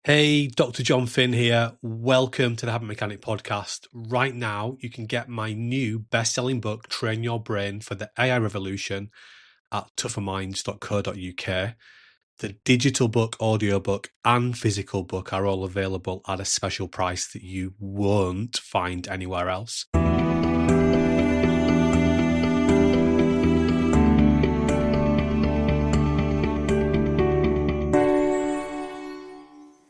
Hey, Dr. John Finn here. Welcome to the Habit Mechanic podcast. Right now, you can get my new best-selling book, Train Your Brain for the AI Revolution, at tougherminds.co.uk. The digital book, audiobook, and physical book are all available at a special price that you won't find anywhere else.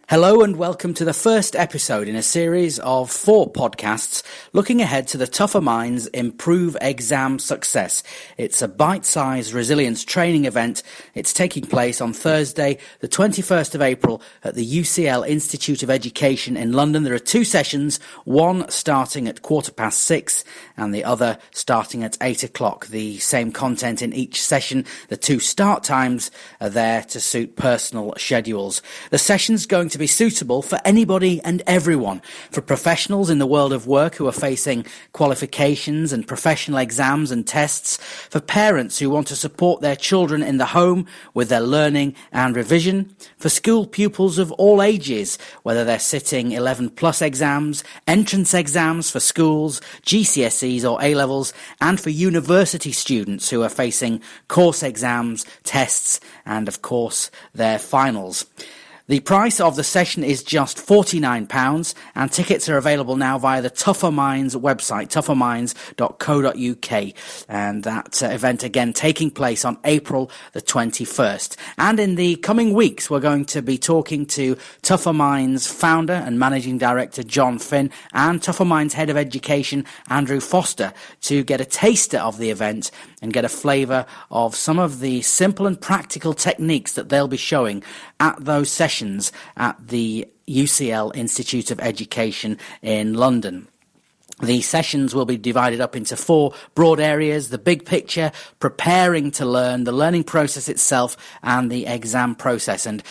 Hello and welcome to the first episode in a series of 4 podcasts looking ahead to the Tougher Minds Improve Exam Success. It's a bite-sized resilience training event. It's taking place on Thursday, the 21st of April at the UCL Institute of Education in London. There are 2 sessions, one starting at 6:15 and the other starting at 8 o'clock. The same content in each session. The 2 start times are there to suit personal schedules. The session's going to be suitable for anybody and everyone, for professionals in the world of work who are facing qualifications and professional exams and tests, for parents who want to support their children in the home with their learning and revision, for school pupils of all ages, whether they're sitting 11 plus exams, entrance exams for schools, GCSEs or A Levels, and for university students who are facing course exams, tests, and of course their finals. The price of the session is just £49 and tickets are available now via the Tougher Minds website, tougherminds.co.uk, and that event again taking place on April the 21st. And in the coming weeks we're going to be talking to Tougher Minds founder and managing director John Finn and Tougher Minds head of education Andrew Foster to get a taster of the event and get a flavour of some of the simple and practical techniques that they'll be showing at those sessions at the UCL Institute of Education in London. The sessions will be divided up into 4 broad areas: the big picture, preparing to learn, the learning process itself, and the exam process. And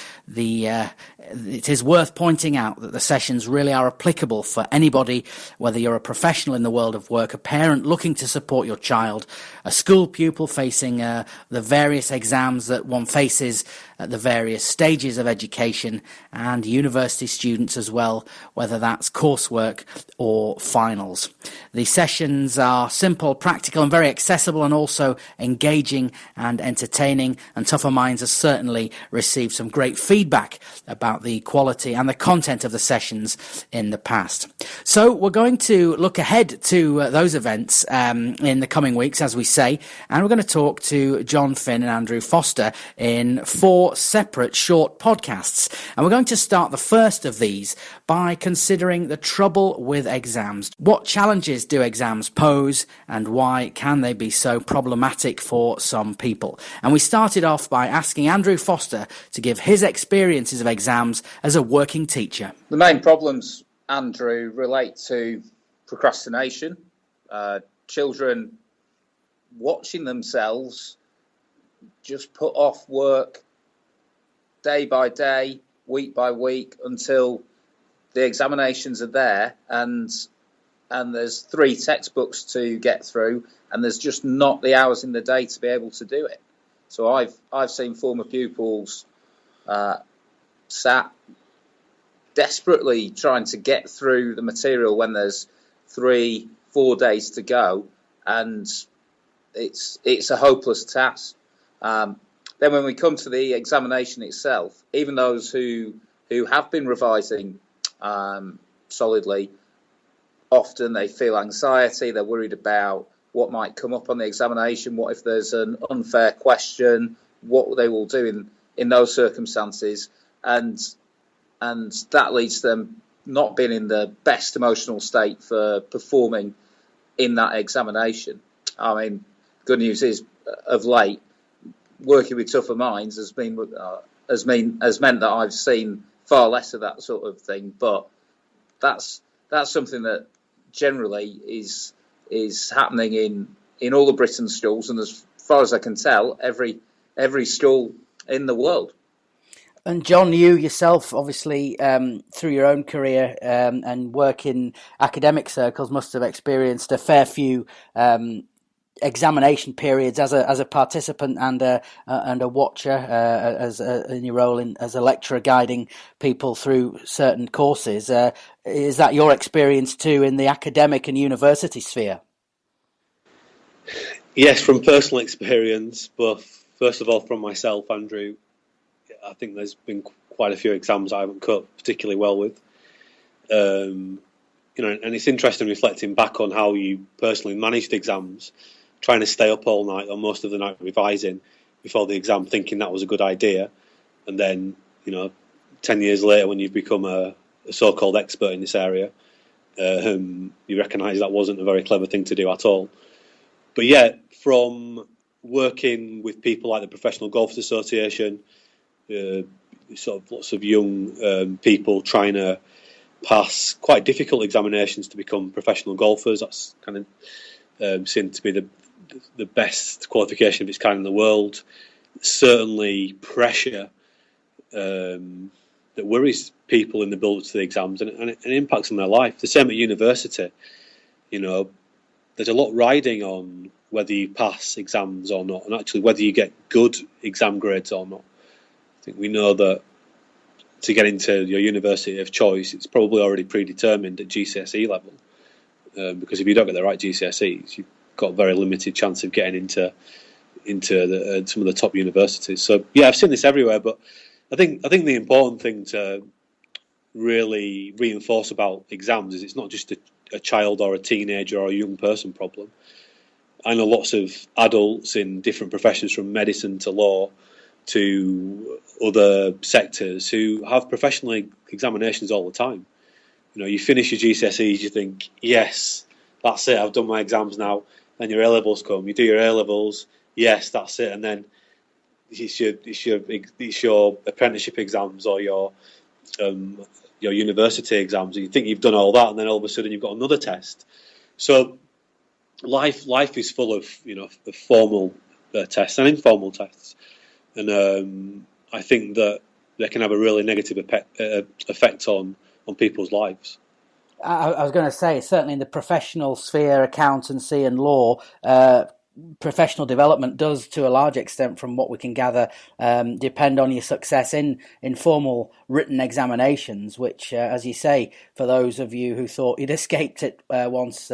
it is worth pointing out that the sessions really are applicable for anybody, whether you're a professional in the world of work, a parent looking to support your child, a school pupil facing the various exams that one faces at the various stages of education, and university students as well, whether that's coursework or finals. The sessions are simple, practical and very accessible, and also engaging and entertaining, and Tougher Minds has certainly received some great feedback about the quality and the content of the sessions in the past. So we're going to look ahead to those events in the coming weeks, as we say, and we're going to talk to John Finn and Andrew Foster in 4 separate short podcasts. And we're going to start the first of these by considering the trouble with exams. What challenges do exams pose, and why can they be so problematic for some people? And we started off by asking Andrew Foster to give his experiences of exams as a working teacher. The main problems, Andrew, relate to procrastination, children watching themselves just put off work day by day, week by week, until the examinations are there, and there's 3 textbooks to get through, and there's just not the hours in the day to be able to do it. So I've seen former pupils sat desperately trying to get through the material when there's 3-4 days to go, and it's a hopeless task. Then when we come to the examination itself, even those who have been revising solidly, often they feel anxiety, they're worried about what might come up on the examination, what if there's an unfair question, what they will do in those circumstances, and that leads them not being in the best emotional state for performing in that examination. I mean, good news is, of late, working with Tougher Minds has meant that I've seen far less of that sort of thing. But that's something that generally is happening in all of Britain's schools, and as far as I can tell, every school in the world. And John, you yourself, obviously, through your own career and work in academic circles, must have experienced a fair few examination periods as a participant and a watcher, in your role as a lecturer guiding people through certain courses. Is that your experience too in the academic and university sphere? Yes, from personal experience, but first of all from myself, Andrew. I think there's been quite a few exams I haven't coped particularly well with. And it's interesting reflecting back on how you personally managed exams, trying to stay up all night or most of the night revising before the exam, thinking that was a good idea, and then 10 years later, when you've become a so-called expert in this area, you recognise that wasn't a very clever thing to do at all. But yeah, from working with people like the Professional Golfers Association, sort of lots of young people trying to pass quite difficult examinations to become professional golfers. That's kind of seen to be the best qualification of its kind in the world. Certainly pressure that worries people in the build-up to the exams, and it impacts on their life. The same at university. There's a lot riding on whether you pass exams or not, and actually whether you get good exam grades or not. I think we know that to get into your university of choice, it's probably already predetermined at GCSE level, because if you don't get the right GCSEs, you've got a very limited chance of getting into some of the top universities. So yeah, I've seen this everywhere, but I think the important thing to really reinforce about exams is it's not just a child or a teenager or a young person problem. I know lots of adults in different professions, from medicine to law to other sectors, who have professional examinations all the time. You finish your GCSEs, you think, yes, that's it, I've done my exams now. Then your A Levels come, you do your A Levels, yes, that's it, and then it's your apprenticeship exams or your university exams, and you think you've done all that, and then all of a sudden you've got another test. So life is full of of formal tests and informal tests, and I think that they can have a really negative effect on people's lives. I was going to say, certainly in the professional sphere, accountancy and law, professional development does, to a large extent, from what we can gather, depend on your success in formal written examinations, which, as you say, for those of you who thought you'd escaped it once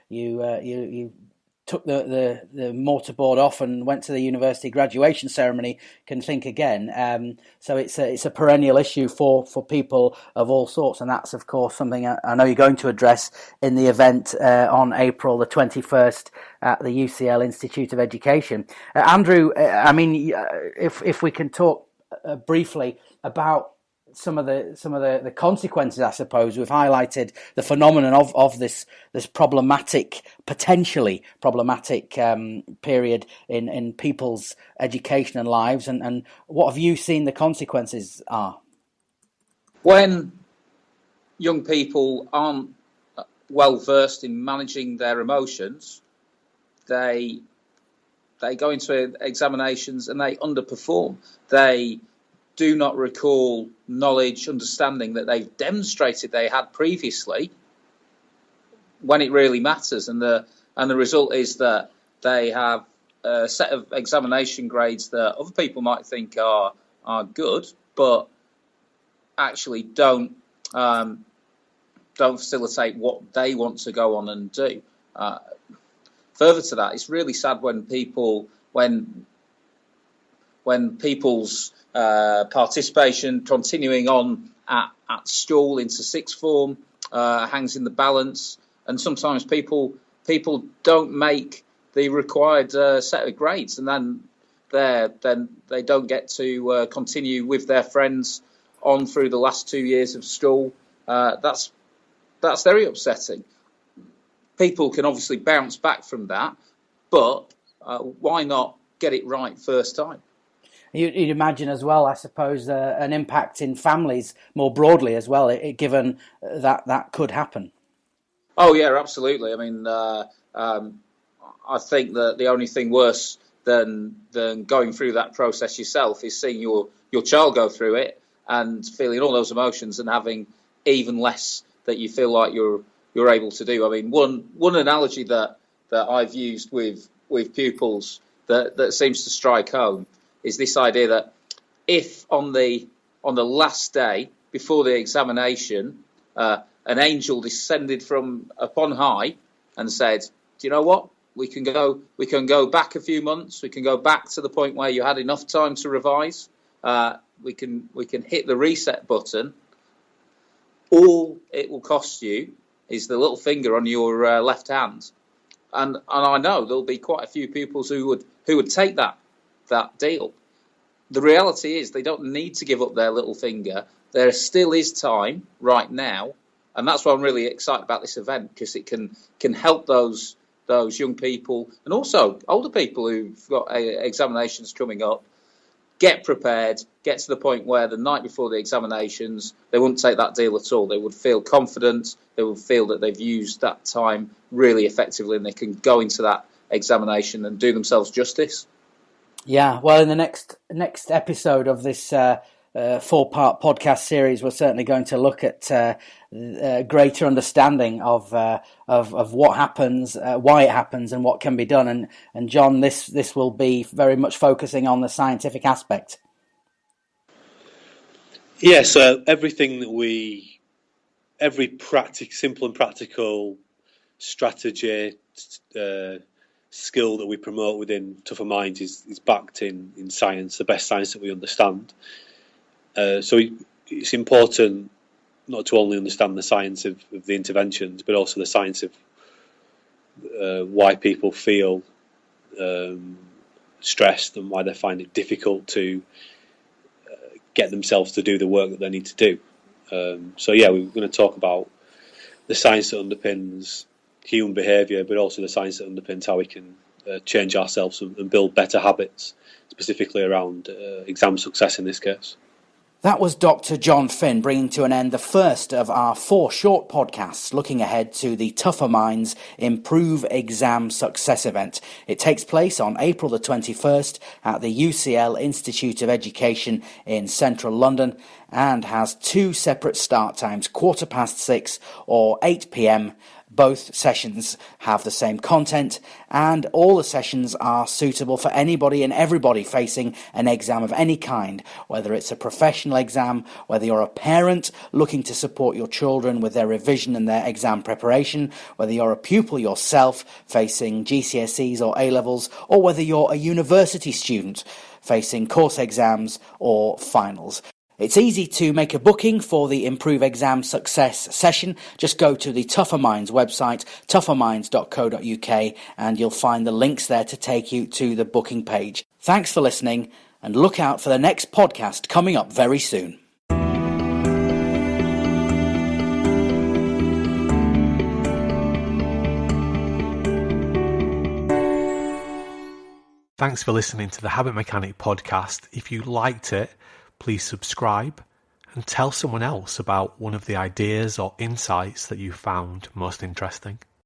you took the mortarboard off and went to the university graduation ceremony, can think again. So it's a perennial issue for people of all sorts, and that's of course something I know you're going to address in the event on April the 21st at the UCL Institute of Education. Andrew, if we can talk briefly about some of the consequences, I suppose. We've highlighted the phenomenon of this potentially problematic period in people's education and lives, and what have you seen the consequences are? When young people aren't well versed in managing their emotions, they go into examinations and they underperform. They do not recall knowledge, understanding that they've demonstrated they had previously when it really matters, and the result is that they have a set of examination grades that other people might think are good, but actually don't facilitate what they want to go on and do. Further to that, it's really sad when people's participation continuing on at school into sixth form hangs in the balance, and sometimes people don't make the required set of grades, and then they don't get to continue with their friends on through the last 2 years of school. That's very upsetting. People can obviously bounce back from that, but why not get it right first time? You'd imagine as well, I suppose, an impact in families more broadly as well, given that could happen. Oh yeah, absolutely. I mean, I think that the only thing worse than going through that process yourself is seeing your child go through it and feeling all those emotions and having even less that you feel like you're able to do. I mean, one analogy that I've used with with pupils that seems to strike home is this idea that if on the last day before the examination, an angel descended from upon high and said, "Do you know what? We can go back a few months. We can go back to the point where you had enough time to revise. We can hit the reset button. All it will cost you is the little finger on your left hand." And I know there'll be quite a few pupils who would take that deal. The reality is they don't need to give up their little finger. There still is time right now, and that's why I'm really excited about this event, because it can help those young people and also older people who've got examinations coming up get prepared, get to the point where the night before the examinations they wouldn't take that deal at all. They would feel confident, they would feel that they've used that time really effectively, and they can go into that examination and do themselves justice. Yeah, well, in the next episode of this 4-part podcast series, we're certainly going to look at greater understanding of what happens, why it happens, and what can be done. And John, this will be very much focusing on the scientific aspect. Yeah, so every simple and practical strategy, skill that we promote within Tougher Minds is backed in science, the best science that we understand. So it's important not to only understand the science of the interventions, but also the science of why people feel stressed and why they find it difficult to get themselves to do the work that they need to do. So yeah, we're going to talk about the science that underpins human behaviour, but also the science that underpins how we can change ourselves and build better habits, specifically around exam success in this case. That was Dr. John Finn bringing to an end the first of our 4 short podcasts looking ahead to the Tougher Minds Improve Exam Success event. It takes place on April the 21st at the UCL Institute of Education in central London and has 2 separate start times, 6:15 or 8 p.m. Both sessions have the same content, and all the sessions are suitable for anybody and everybody facing an exam of any kind, whether it's a professional exam, whether you're a parent looking to support your children with their revision and their exam preparation, whether you're a pupil yourself facing GCSEs or A Levels, or whether you're a university student facing course exams or finals. It's easy to make a booking for the Improve Exam Success session. Just go to the Tougher Minds website, tougherminds.co.uk, and you'll find the links there to take you to the booking page. Thanks for listening, and look out for the next podcast coming up very soon. Thanks for listening to the Habit Mechanic podcast. If you liked it, please subscribe and tell someone else about one of the ideas or insights that you found most interesting.